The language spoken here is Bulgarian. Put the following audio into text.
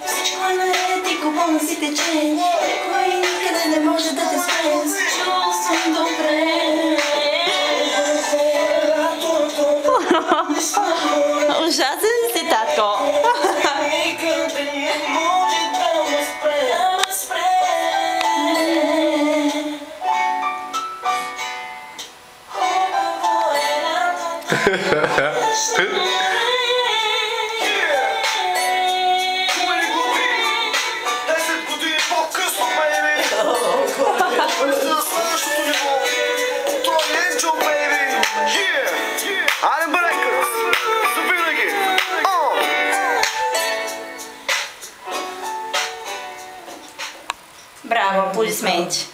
Всичко е наред и купона си тече. Никой никъде не може да те спре. Чувствам добре. Ужасен си, татко. Никъде не може да ме спре. Хубаво е лятото. Браво, аплодисменти.